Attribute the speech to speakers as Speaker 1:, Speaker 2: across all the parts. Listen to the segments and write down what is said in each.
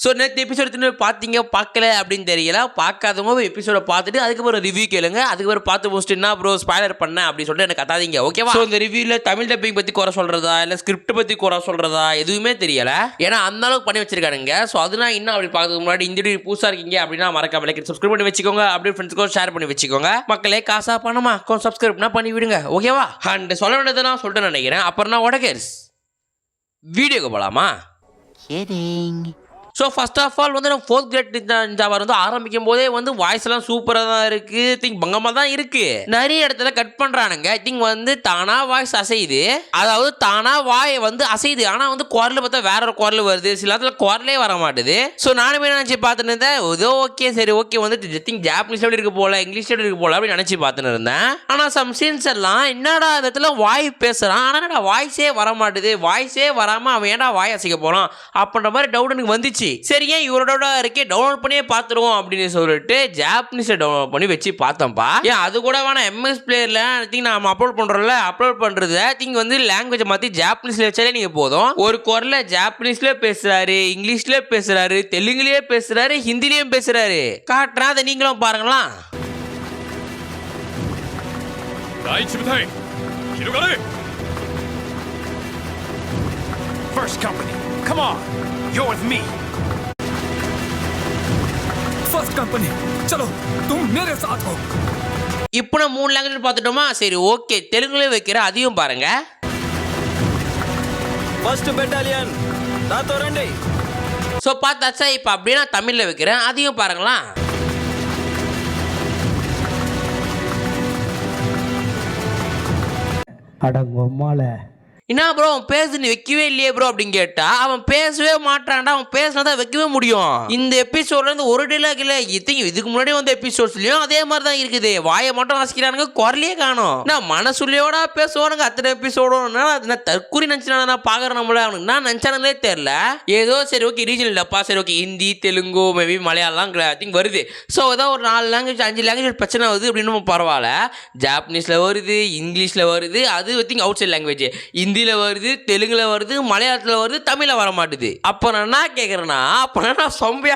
Speaker 1: So நேற்று episode பார்த்தீங்க பார்க்கல அப்படின்னு தெரியல. பார்க்காதவங்க எபிசோட பார்த்துட்டு அதுக்கப்புறம் ரிவ்யூ கேளுங்க. அதுக்கப்புறம் பார்த்து முடிச்சுட்டு என்ன ப்ரோ ஸ்பாய்லர் பண்ண அப்படின்னு சொல்லிட்டு எனக்கு கத்தாதீங்க, ஓகேவா? ஸோ இந்த ரிவ்யூவில் தமிழ் டப்பிங் பற்றி குறை சொல்கிறதா இல்லை ஸ்கிரிப்ட் பற்றி குறை சொல்கிறதா எதுவுமே தெரியல. ஏன்னா அந்த அளவுக்கு பண்ணி வச்சிருக்கானுங்க. ஸோ அதெல்லாம் இன்னும் அப்படி பார்க்கறதுக்கு முன்னாடி இந்த வீடியோ புதுசாக இருக்கீங்க அப்படின்னா மறக்காம லைக் சப்ஸ்கிரைப் பண்ணி வச்சுக்கோங்க. அப்படியே ஃப்ரெண்ட்ஸ்க்கும் ஷேர் பண்ணி வச்சுக்கோங்க. மக்களே காசா பணமா சப்ஸ்கிரைப்னா பண்ணி விடுங்க, ஓகேவா? அண்ட் சொல்ல வேண்டியதை நான் சொல்லிட்டு நினைக்கிறேன். அப்புறம் நான் உடகேர்ஸ் வீடியோக்கு போகலாமா? ஸோ ஃபர்ஸ்ட் ஆஃப் ஆல் வந்து நம்ம ஃபோர்த் கிரேட் நிஞ்சாவார் வந்து ஆரம்பிக்கும் போதே வந்து வாய்ஸ் எல்லாம் சூப்பராக தான் இருக்கு. திங்க் பங்கமாக தான் இருக்கு. நிறைய இடத்துல கட் பண்றானுங்க. திங்க் வந்து தானா வாய்ஸ் அசையுது, அதாவது தானா வாய் வந்து அசையுது. ஆனால் வந்து குரல் பார்த்தா வேற ஒரு குரல் வருது, சில இடத்துல குரலே வர மாட்டுது. ஸோ நானுமே நினச்சி பார்த்துன்னு இருந்தேன், ஏதோ ஓகே சரி ஓகே வந்து திங்க் ஜாப்பனீஸ் எப்படி இருக்கு போல, இங்கிலீஷ் எப்படி இருக்கு போல அப்படின்னு நினச்சி பார்த்துன்னு இருந்தேன். ஆனால் சம் சீன்ஸ் எல்லாம் என்னடா இடத்துல வாய் பேசுறான், ஆனால் என்னடா வாய்ஸே வர மாட்டுது, வாய்ஸே வராமல் அவன் ஏன்டா வாய் அசைக்க போறான் அப்படின்ற மாதிரி டவுட் எனக்கு வந்துச்சு. சரி ஏன் இவரோட இருக்கே டவுன்லோட் பண்ணியே பார்த்துருவோம் அப்படின்னு சொல்லிட்டு ஜாப்பனீஸை டவுன்லோட் பண்ணி வச்சு பார்த்தோம்ப்பா. ஏன் அது கூட வேணா எம்எஸ் பிளேயர்ல திங்க் நம்ம அப்லோட் பண்றோம்ல, அப்லோட் பண்றது திங்க் வந்து லாங்குவேஜை மாற்றி ஜாப்பனீஸ்ல வச்சாலே நீங்க போதும். ஒரு குரல்ல ஜாப்பனீஸ்ல பேசுறாரு, இங்கிலீஷ்ல பேசுறாரு, தெலுங்குலயே பேசுறாரு, ஹிந்திலையும் பேசுறாரு. காட்டுறேன், அதை நீங்களும் பாருங்களா.
Speaker 2: First company, come on, you're with me. First company, चलो, तुम मेरे साथ हो.
Speaker 1: இப்போ நான் 3 லாங்குவேஜ் பார்த்துட்டோமா? சரி ஓகே, தெலுங்குல வைக்கிற அதையும் பாருங்க.
Speaker 3: ஃபர்ஸ்ட் பெட்டாலியன் நாத்தோ ரெண்டி.
Speaker 1: ஸோ பார்த்தாச்சா? இப்போ அப்படியே நான் தமிழில் வைக்கிறேன், அதையும் பாருங்களா.
Speaker 4: அடங்கம்மால
Speaker 1: என்ன ப்ரோ அவன் பேசு நீ வைக்கவே இல்லையே ப்ரோ அப்படின்னு கேட்டா அவன் பேசவே மாட்டான்டா. அவன் பேசினாதான் வைக்கவே முடியும். இந்த எபிசோட்ல இருந்து ஒரு டைலாக் இல்லை, இதுக்கு முன்னாடி வந்த எபிசோட்ஸ்லயும் அதே மாதிரி தான் இருக்குது. வாயை மட்டும் வாசிக்கிறானுங்க, குரலையே காணும். நான் மனசுலையோட பேசுவானுங்க அத்தனை எபிசோடும். தற்கூரி நினைச்சு நான் பாக்குறேன். நம்மள அவனுக்கு நான் நினைச்சானுங்களே தெரியல. ஏதோ சரி ஓகே ரீஜனல் டப்பா, சரி okay Hindi Telugu maybe Malayalam think வருது. ஸோ ஏதோ ஒரு 4 லாங்குவேஜ் 5 லாங்குவேஜ் பிரச்சனை வருது அப்படின்னு பரவாயில்ல. ஜாப்பனீஸ்ல வருது, இங்கிலீஷ்ல வருது, அது திங்க் அவுட் சைட் லாங்குவேஜ். ஹிந்தியில வருது, தெலுங்குல வருது, மலையாளத்துல வருது, தமிழ்ல வர மாட்டுது. அப்ப நான் என்ன கேட்கறேன்னா, அப்ப நான் சொம்பியா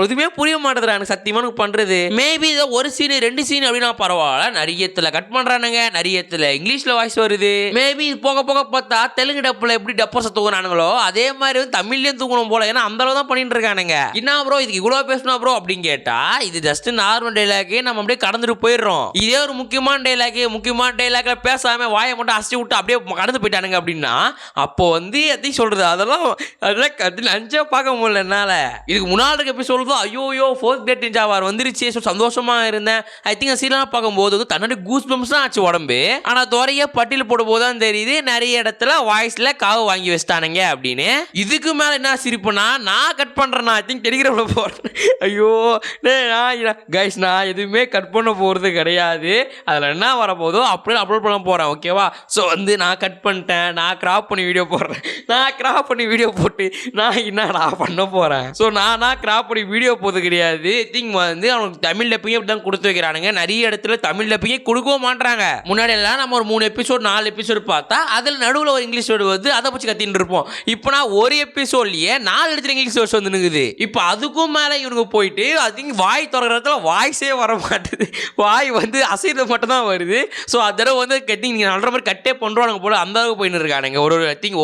Speaker 1: எதுவுமே புரிய மாட்டேதுடா எனக்கு சத்தியமா எனக்கு பண்றது. மேபி இதை ஒரு சீன் 2 சீன் அப்படின்னா பரவாயில்ல. நிறையத்துல கட் பண்றானுங்க, நிறையத்துல இங்கிலீஷ்ல வாய்ஸ் வருது. மேபி போக போக பார்த்தா தெலுங்கு டப்புல எப்படி டப்பர்ஸ் தூக்குறானுங்களோ அதே மாதிரி வந்து தமிழ்லயும் தூக்கணும் போல. ஏன்னா அந்த அளவு தான் பண்ணிட்டு இருக்கானுங்க. என்ன ப்ரோ இதுக்கு இவ்வளவு பேசணும் ப்ரோ அப்படின்னு கேட்டா இது ஜஸ்ட் நார்மல் டைலாக், நம்ம அப்படியே கடந்துட்டு போயிடுறோம். இதே ஒரு முக்கியமான டைலாக்ல பேசாம வாயை மட்டும் அசிச்சு விட்டு அப்படியே கடந்து போயிட்டானுங்க அப்படின்னா அப்போ வந்து எதையும் சொல்றது அதெல்லாம் நினைச்சா பார்க்க முடியல என்னால. இதுக்கு முன்னாடி இருக்க எபிசோட் தான் ஐயோ ஃபோர்த் கிரேட் நிஞ்சாவார் வந்துருச்சு. ஸோ சந்தோஷமா இருந்தேன். ஐ திங்க் சீலாம் பார்க்கும்போது வந்து தன்னாடி கூஸ் பம்ஸ் தான் ஆச்சு உடம்பு. ஆனா துறைய பட்டியல் போடும் போது தான் தெரியுது நிறைய இடத்துல வாய்ஸ்ல காவு வாங்கி வச்சிட்டானுங்க அப்படின்னு. இதுக்கு மேல என்ன சிரிப்புனா நான் கட் பண்றேன். ஐ திங்க் டெலிகிராம்ல போறேன். ஐயோ கைஸ் நான் எதுவுமே கட் பண்ண போறது கிடையாது. அதுல என்ன வரப்போதோ அப்படியே அப்லோட் பண்ண போறேன், ஓகேவா? ஸோ வந்து நான் கட் பண்ணிட்டேன், நான் கிராப் பண்ணி வீடியோ போடுறேன். நான் கிராப் பண்ணி வீடியோ போட்டு நான் என்னடா பண்ண போறேன்? ஸோ நான் கிராப் பண்ணி வீடியோ போது கிடையாது. திங்க் வந்து அவனுக்கு தமிழ் டப்பிங்கே அப்படி தான் கொடுத்து வைக்கிறானுங்க. நிறைய இடத்துல தமிழ் டப்பிங்கே கொடுக்கவும் மாட்டாங்க. முன்னாடி எல்லாம் நம்ம ஒரு 3 எபிசோட் 4 எபிசோடு பார்த்தா அதில் நடுவில் ஒரு இங்கிலீஷ் வேர்டு வந்து அதை பற்றி கத்தின்னு இருப்போம். இப்போ நான் ஒரு எபிசோட்லயே 4 இடத்துல இங்கிலீஷ் வேர்ட்ஸ் வந்து நிற்குது. இப்போ அதுக்கும் மேலே இவனுக்கு போயிட்டு அது வாய் திறக்கிறதுல வாய்ஸே வர மாட்டுது, வாய் வந்து அசைறது மட்டும் தான் வருது. ஸோ அதோட வந்து கட்டி நீங்கள் சொல்கிற மாதிரி கட்டே பண்ணுறானுங்க போல அந்த அளவுக்கு போயின்னு இருக்கானுங்க. ஒரு திங்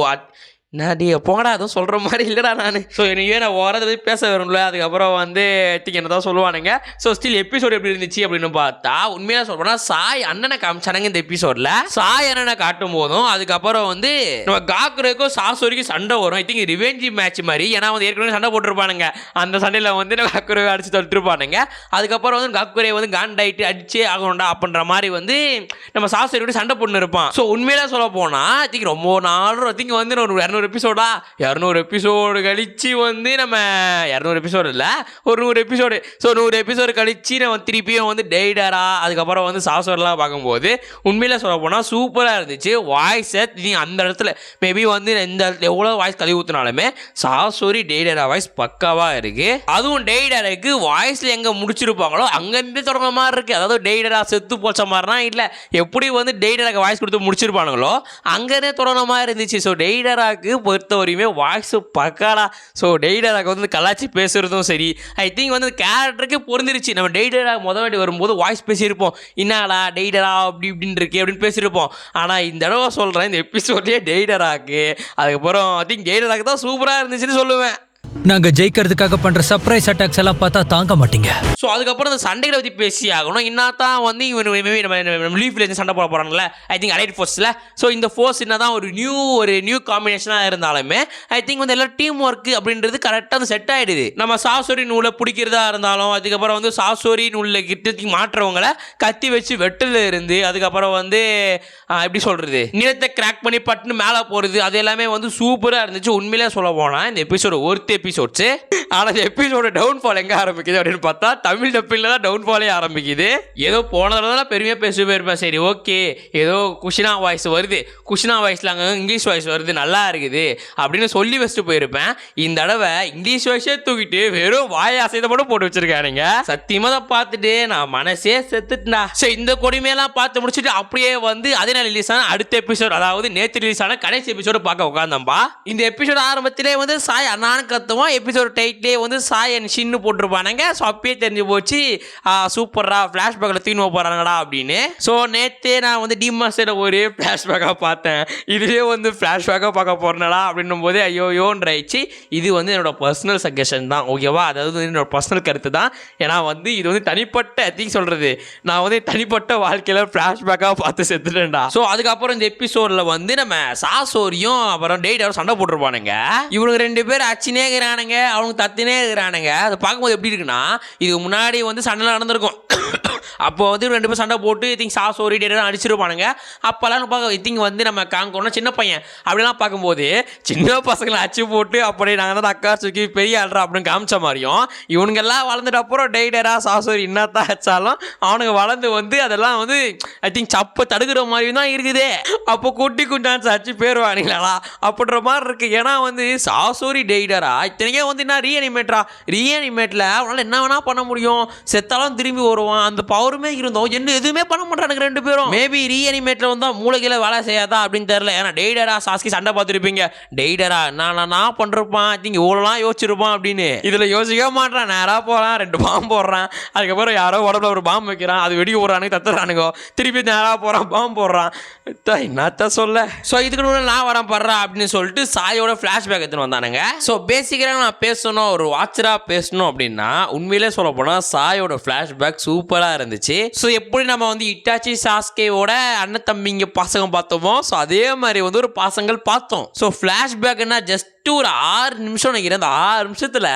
Speaker 1: நாடி போங்கடா அதுவும் சொல்கிற மாதிரி இல்லைடா நான். ஸோ இனிமே நான் ஓரத்தை பேச வரும்ல. அதுக்கப்புறம் வந்து என்ன தான் சொல்லுவானுங்க. ஸோ ஸ்டில் எபிசோட் எப்படி இருந்துச்சு அப்படின்னு பார்த்தா உண்மையாக சொல்லப்போனால் சாய் அண்ணனை காமிச்சானுங்க இந்த எபிசோடில். சாய் அண்ணனை காட்டும் போதும் அதுக்கப்புறம் வந்து நம்ம காக்குரைக்கும் சாசோரிக்கும் சண்டை வரும். ஐ திங்க் ரிவெஞ்சி மேட்ச் மாதிரி. ஏன்னா வந்து ஏற்கனவே சண்டை போட்டுருப்பானுங்க. அந்த சண்டையில் வந்து நம்ம காக்குரை அடிச்சு தடுத்துருப்பானுங்க. அதுக்கப்புறம் வந்து காக்குரை வந்து காண்டாயிட்டு அடிச்சே ஆகணும்டா அப்படின்ற மாதிரி வந்து நம்ம சாசோரியோட சண்டை போட்டு இருப்பான். ஸோ உண்மையில சொல்ல போனால் ஐ திங்க் ரொம்ப நாள் ஐ திங்க் வந்து ஒரு 200 எபிசோடா 200 எபிசோடு கழிச்சு வந்து நம்ம 200 எபிசோடு இல்லை ஒரு 100 எபிசோடு. ஸோ 100 எபிசோடு கழிச்சு நம்ம திருப்பியும் வந்து டெய்டரா அதுக்கப்புறம் வந்து சாசோர்லாம் பார்க்கும்போது உண்மையில சொல்ல போனால் சூப்பராக இருந்துச்சு. வாய்ஸை அந்த இடத்துல மேபி வந்து இந்த இடத்துல எவ்வளோ வாய்ஸ் கழுவி ஊற்றினாலுமே சாசோரி டெய்டரா வாய்ஸ் பக்காவாக இருக்கு. அதுவும் டெய்டராக்கு வாய்ஸில் எங்கே முடிச்சிருப்பாங்களோ அங்கேருந்து தொடங்குற மாதிரி இருக்கு. அதாவது டெய்டரா செத்து போச்ச மாதிரினா இல்லை, எப்படி வந்து டெய்டராக்கு வாய்ஸ் கொடுத்து முடிச்சிருப்பானுங்களோ அங்கேருந்தே தொடங்குற மாதிரி இருந்துச்சு. ஸோ டெய்டராக்கு டெய்டராக்கு பொறுத்த வரையுமே வாய்ஸ் பக்காடா. ஸோ டெய்டராக்கு வந்து கலாச்சி பேசுகிறதும் சரி, ஐ திங்க் வந்து கேரக்டருக்கு பொருந்துருச்சு. நம்ம டெய்டரா வாட்டி வரும்போது வாய்ஸ் பேசியிருப்போம், என்னடா டெய்டரா அப்படி இப்படின்னு இருக்கே அப்படின்னு பேசியிருப்போம். ஆனால் இந்த தடவை சொல்கிறேன், இந்த எபிசோட்லேயே டெய்டராக்கு அதுக்கப்புறம் ஐ திங்க் டெய்டராக்கு தான் சூப்பராக இருந்துச்சுன்னு சொல்லுவேன்.
Speaker 4: நாங்க ஜெயிக்கிறதுக்காக பண்ற சர்ப்ரைஸ் அட்டாக்ஸ் எல்லாம் பார்த்தா தாங்க மாட்டீங்க.
Speaker 1: ஸோ அதுக்கப்புறம் அந்த சண்டைகளை பற்றி பேசி ஆகணும். என்னத்தான் வந்து இவன் நம்ம லீஃப்ல சண்டை போட போகிறாங்களே, ஐ திங்க் அலைட் ஃபோர்ஸில். ஸோ இந்த ஃபோர்ஸ் என்ன தான் ஒரு நியூ காம்பினேஷனாக இருந்தாலுமே ஐ திங்க் வந்து எல்லாம் டீம் ஒர்க் அப்படின்றது கரெக்டாக வந்து செட் ஆகிடுது. நம்ம சாசோரி நூலை பிடிக்கிறதா இருந்தாலும், அதுக்கப்புறம் வந்து சாசோரி நூலில் கிட்டத்துக்கு மாற்றவங்களை கத்தி வச்சு வெட்டில் இருந்து, அதுக்கப்புறம் வந்து எப்படி சொல்கிறது, நிலத்தை கிராக் பண்ணி பட்டுன்னு மேலே போகிறது, அது எல்லாமே வந்து சூப்பராக இருந்துச்சு. உண்மையிலே சொல்ல போனால் இந்த எபிசோடு எபிசோட்ஸு. ஆனால் இந்த எபிசோட டவுன்ஃபால் எங்கே ஆரம்பிக்குது அப்படின்னு பார்த்தா தமிழ் டப்பிங்கில் தான் டவுன்ஃபாலே ஆரம்பிக்குது. ஏதோ போனதெல்லாம் பெருமையாக பேசி போயிருப்பேன், சரி ஓகே ஏதோ குஷினா வாய்ஸ் வருது, குஷினா வாய்ஸில் அங்கே இங்கிலீஷ் வாய்ஸ் வருது, நல்லா இருக்குது அப்படின்னு சொல்லி வச்சுட்டு போயிருப்பேன். இந்த தடவை இங்கிலீஷ் வாய்ஸே தூக்கிட்டு வெறும் வாய் அசைதை மட்டும் போட்டு வச்சிருக்கானுங்க. சத்தியமாக தான் பார்த்துட்டு நான் மனசே செத்துட்டா. சரி, இந்த கொடுமையெல்லாம் பார்த்து முடிச்சுட்டு அப்படியே வந்து அதே நாள் ரிலீஸ் ஆன அடுத்த எபிசோட், அதாவது நேற்று ரிலீஸ் ஆன கடைசி எபிசோடு பார்க்க உட்காந்தம்பா. இந்த எபிசோட் ஆரம்பத்திலே வந்து சாய் அண்ணான்னு கத்துவோம், எபிசோட் டைட்லே வந்து சாய் அண்ட் ஷின்னு போட்டிருப்பானுங்க. ஸோ அப்பயே தெரிஞ்சு போச்சு சூப்பரா ஃப்ளாஷ்பேக்கில் தூக்கின்னு போகிறாங்கடா அப்படின்னு. ஸோ நேற்றே நான் வந்து டிமாஸ்டர் ஒரே ஃப்ளாஷ்பேக்காக பார்த்தேன், இதுவே வந்து ஃப்ளாஷ்பேக்காக பார்க்க போகிறேனடா அப்படின்னும் போது ஐயோயோன்றாயிடுச்சு. இது வந்து என்னோட பர்சனல் சஜஷன் தான், ஓகேவா, அதாவது என்னோட பர்சனல் கருத்து தான். ஏன்னா வந்து இது வந்து தனிப்பட்ட எத்திங் சொல்கிறது, நான் வந்து தனிப்பட்ட வாழ்க்கையில் ஃப்ளாஷ்பேக்காக பார்த்து செத்துட்டேன்டா. ஸோ அதுக்கப்புறம் இந்த எபிசோடில் வந்து நம்ம சாசோரியும் அப்புறம் டெய்டரும் சண்டை போட்டுருப்பானுங்க. இவனுக்கு 2 பேர் அச்சினே இருக்கிறானுங்க, அவனுக்கு தத்தினே இருக்கிறானுங்க. அதை பார்க்கும்போது எப்படி இருக்குன்னா, இதுக்கு முன்னாடி வந்து சண்டை நடந்திருக்கும். அப்போ வந்து 2 பேர் சண்டை போட்டு திங்க் சாசோரி டேடெல்லாம் அடிச்சிருப்பானுங்க. அப்போல்லாம் பார்க்க திங்க் வந்து நம்ம காங்கோன்னா சின்ன பையன் அப்படிலாம் பார்க்கும்போது சின்ன பசங்களை அச்சு போட்டு அப்படியே நாங்கள் தான் அக்கா சுக்கி பெரிய ஆள்றா அப்படின்னு காமிச்ச மாதிரியும், இவனுங்கெல்லாம் வளர்ந்துட்டு அப்புறம் டெய்டரா சாசோரி என்னத்தான் வச்சாலும் அவனுங்க வளர்ந்து வந்து அதெல்லாம் வந்து ஐ திங்க் சப்பை தடுக்கிற மாதிரியும் தான் இருக்குது. அப்போ குட்டி குண்டான்ஸ் அச்சு பேருவானுங்களா அப்படின்ற மாதிரி இருக்குது. ஏன்னா வந்து சாசோரி டெய்டரா இத்தனைக்கே வந்து என்ன ரீஅனிமேட்டில் அவனால் என்ன வேணால் பண்ண முடியும், செத்தாலும் திரும்பி வருவான், அந்த பவருமே இருந்தோம், என்ன எதுவுமே பண்ண மாட்டானுங்க 2 பேரும். மேபி ரீஅனிமேட்டில் வந்தால் மூளைகளை வேலை செய்யாதா அப்படின்னு தெரியல. ஏன்னா டெய்டரா சாஸ்கி சண்டை பார்த்துருப்பீங்க, டெய்டரா நான் பண்ணிருப்பான் ஐ திங்க் இவ்வளோலாம் யோசிச்சிருப்பான் அப்படின்னு. இதில் யோசிக்க மாட்டான், நேராக போகிறான், 2 பாம்பு போடுறான், அதுக்கப்புறம் யாரோ உடம்புல ஒரு பாம்பு வைக்கிறான், அது வெடி விடுறானுங்க, தத்துறானுங்க, திருப்பி நேராக போகிறான், பாம்பு போடுறான், என்னத்த சொல்ல. ஸோ இதுக்கு நான் வரேன் படுறா அப்படின்னு சொல்லிட்டு சாயோட ஃப்ளாஷ்பேக் எடுத்துன்னு வந்தானுங்க. ஸோ பேசிக்கலாக நான் பேசணும், ஒரு வாட்சராக பேசணும் அப்படின்னா உண்மையிலே சொல்ல போனால் சாயோட ஃப்ளாஷ்பேக் சூப்பராக இருந்துச்சு. ஸோ எப்படி நம்ம வந்து இட்டாச்சி சாஸ்கேவோட அண்ணன் தம்பிங்க பாசகம் பார்த்தோமோ, ஸோ அதே மாதிரி வந்து ஒரு பாசங்கள் பார்த்தோம். ஸோ ஃப்ளாஷ்பேக்னா ஜஸ்ட் ஒரு 6 நிமிஷம் நினைக்கிறேன். அந்த 6 நிமிஷத்தில்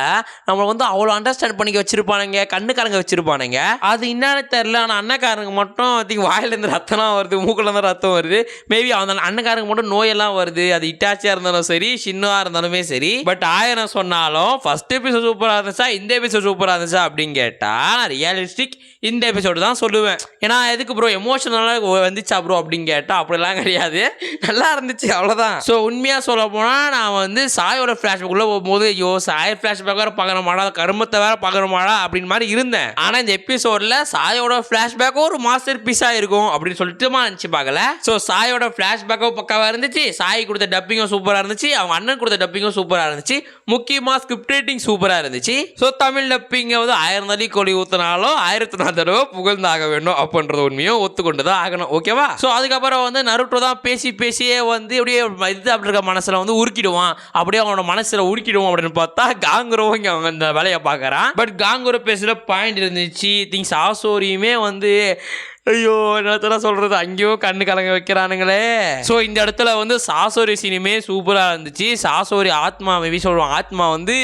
Speaker 1: நம்ம வந்து அவ்வளோ அண்டர்ஸ்டாண்ட் பண்ணிக்க வச்சிருப்பானுங்க, கண்ணுக்காரங்க வச்சிருப்பானுங்க. அது என்னன்னு தெரியல, ஆனால் அண்ணக்காரங்க மட்டும் திங்க் வாயிலேருந்து ரத்தம்லாம் வருது, மூக்கிலேருந்து ரத்தம் வருது. மேபி அந்த அண்ணக்காரங்க மட்டும் நோயெல்லாம் வருது, அது இட்டாச்சியாக இருந்தாலும் சரி, சின்னதாக இருந்தாலுமே சரி. பட் 1000 சொன்னாலும் ஃபர்ஸ்ட் எபிசோட் சூப்பராக இருந்துச்சா இந்த எபிசோட் சூப்பராக இருந்துச்சா அப்படின்னு கேட்டால் ரியலிஸ்டிக் இந்த எபிசோடு தான் சொல்லுவேன். ஏன்னா எதுக்கு ப்ரோ எமோஷனலாக வந்துச்சா ப்ரோ அப்படின்னு கேட்டால் அப்படிலாம் கிடையாது, நல்லா இருந்துச்சு அவ்வளோதான். ஸோ உண்மையாக சொல்ல போனால் நான் வந்து சாயோட ஃப்ளாஷ்பேக் உள்ள போகும்போது ஐயோ சாய் ஃப்ளாஷ்பேக் வேறு பார்க்கணுமாடா, கருமத்தை வேறு பார்க்கணுமாடா அப்படின்னு மாதிரி இருந்தேன். ஆனால் இந்த எபிசோடில் சாயோட ஃப்ளாஷ்பேக்கும் ஒரு மாஸ்டர் பீஸாக இருக்கும் அப்படின்னு சொல்லிட்டு நினச்சி பார்க்கல. ஸோ சாயோட ஃப்ளாஷ்பேக்கும் பக்காவாக இருந்துச்சு, சாய் கொடுத்த டப்பிங்கும் சூப்பராக இருந்துச்சு, அவங்க அண்ணன் கொடுத்த டப்பிங்கும் சூப்பராக இருந்துச்சு, முக்கியமாக ஸ்கிரிப்ட் ரைட்டிங் சூப்பராக இருந்துச்சு. ஸோ தமிழ் டப்பிங்கை வந்து 1000 தடவை கொடி ஊற்றினாலும் 1001 தடவை புகழ்ந்தாக வேண்டும் அப்படின்றது உண்மையும் ஒத்துக்கொண்டு தான் ஆகணும், ஓகேவா. ஸோ அதுக்கப்புறம் வந்து நருட்டோ தான் பேசியே வந்து அப்படியே இது அப்படி இருக்க மனசில் வந்து உருக்கிடுவான், அப்படியே அவனோட மனசில் உருக்கிடுவோம் அப்படின்னு பார்த்தா காங்குரோ இங்கே அவங்க இந்த வேலையை பார்க்குறான். பட் காங்குரோ பேசுகிற பாயிண்ட் இருந்துச்சு. திங்ஸ் ஆசோரியுமே வந்து ஐயோ என்னத்தெல்லாம் சொல்கிறது, அங்கேயும் கண்ணு கலங்க வைக்கிறானுங்களே. ஸோ இந்த இடத்துல வந்து சாசோரி சீனுமே சூப்பராக இருந்துச்சு. சாசோரி ஆத்மா மேபி சொல்லுவாங்க, ஆத்மா வந்து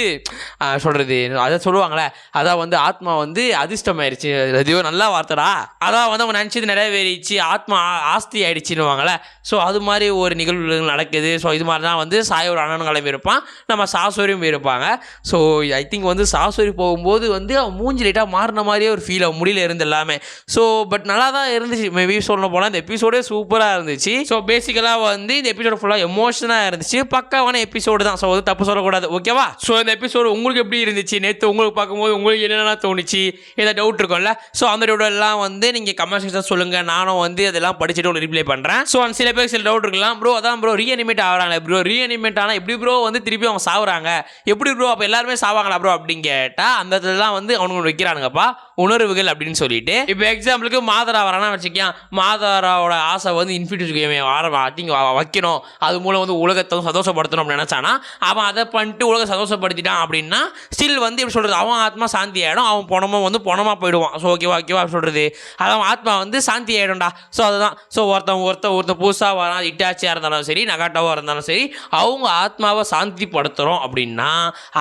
Speaker 1: சொல்கிறது அதை சொல்லுவாங்களே, அதான் வந்து ஆத்மா வந்து அதிர்ஷ்டமாயிருச்சு, எதையோ நல்ல வார்த்தைடா, அதான் வந்து அவங்க நினச்சது நிறைவேறிச்சு, ஆத்மா ஆஸ்தி ஆயிடுச்சுன்னுவாங்களே. ஸோ அது மாதிரி ஒரு நிகழ்வு நடக்குது. ஸோ இது மாதிரி தான் வந்து சாயோட அண்ணன் கிளம்பி இருப்பான், நம்ம சாசோரியும் இருப்பாங்க. ஸோ ஐ திங்க் வந்து சாசோரி போகும்போது வந்து அவன் மூஞ்சி லைட்டாக மாறின மாதிரியே ஒரு ஃபீல் அவன் முடியல இருந்து எல்லாமே. ஸோ பட் நல்லா தான் இருந்துச்சு. மேபி சொல்ல போனால் இந்த எபிசோடே சூப்பராக இருந்துச்சு. ஸோ பேசிக்கலாக வந்து இந்த எபிசோட ஃபுல்லாக எமோஷனாக இருந்துச்சு. பக்காவான எபிசோடு தான். ஸோ வந்து தப்பு சொல்லக்கூடாது. ஓகேவா? ஸோ இந்த எபிசோடு உங்களுக்கு எப்படி இருந்துச்சு? நேற்று உங்களுக்கு பார்க்கும்போது உங்களுக்கு என்னென்ன தோணுச்சு? ஏதாவது டவுட் இருக்கும்ல? ஸோ அந்த டவுட் எல்லாம் வந்து நீங்கள் கமெண்ட் செக்ஷன் சொல்லுங்கள். நானும் வந்து அதெல்லாம் படிச்சுட்டு உங்களுக்கு ரிப்ளை பண்ணுறேன். ஸோ அந்த சில பேருக்கு சில டவுட் இருக்கலாம். ப்ரோ அதான் ப்ரோ ரீஅனிமேட் ஆகிறாங்க ப்ரோ. ரீஅனிமேட் ஆனால் எப்படி ப்ரோ வந்து திருப்பி அவங்க சாவுறாங்க? எப்படி ப்ரோ அப்போ எல்லாருமே சாவாங்களா ப்ரோ அப்படின்னு கேட்டால் அந்த இடத்துலலாம் வந்து அவனுங்க வைக்கிறானுங்கப்பா உணர்வுகள் அப்படின்னு சொல்லிட்டு. இப்போ எக்ஸாம்பிளுக்கு மாதரா வரானா வச்சுக்கேன். மாதராவோட ஆசை வந்து இன்ஃபினிட்டி வைக்கணும், அது மூலம் வந்து உலகத்தை சந்தோஷப்படுத்தணும் அப்படின்னு நினச்சானா அவன் அதை பண்ணிட்டு உலகத்தை சந்தோஷப்படுத்திட்டான் அப்படின்னா ஸ்டில் வந்து எப்படி சொல்கிறது, அவன் ஆத்மா சாந்தி ஆகிடும், அவன் பணமும் வந்து பணமாக போயிடுவான். ஸோ ஓகேவா சொல்கிறது, அவன் ஆத்மா வந்து சாந்தி ஆகிடும்டா. ஸோ அதுதான். ஸோ ஒருத்தன் புதுசாக வரான், இட்டாச்சியாக இருந்தாலும் சரி நகாட்டாவாக இருந்தாலும் சரி அவங்க ஆத்மாவை சாந்திப்படுத்துகிறோம் அப்படின்னா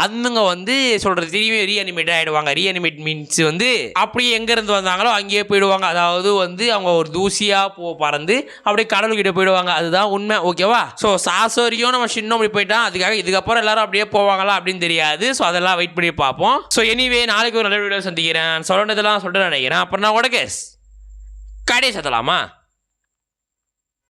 Speaker 1: அதுங்க வந்து சொல்கிறது திரும்பி ரீஅனிமேட் ஆகிடுவாங்க. ரீஅனிமேட் மீன்ஸ் வந்து அப்படியே எங்கேருந்து வந்தாங்களோ அங்கேயே போயிடுவாங்க. அதாவது வந்து அவங்க ஒரு தூசியாக பறந்து அப்படியே கடலுக்கிட்ட போயிடுவாங்க. அதுதான் உண்மை. ஓகேவா? ஸோ சாசோரியும் நம்ம சின்ன அப்படி போயிட்டான். அதுக்காக இதுக்கப்புறம் எல்லாரும் அப்படியே போவாங்களா அப்படின்னு தெரியாது. ஸோ அதெல்லாம் வெயிட் பண்ணி பார்ப்போம். ஸோ எனிவே நாளைக்கு ஒரு நல்ல வீடியோ சந்திக்கிறேன். சொல்றதெல்லாம் சொல்லிட்டு நினைக்கிறேன். அப்புறம் நான் உடகேஸ் கடை சத்தலாமா?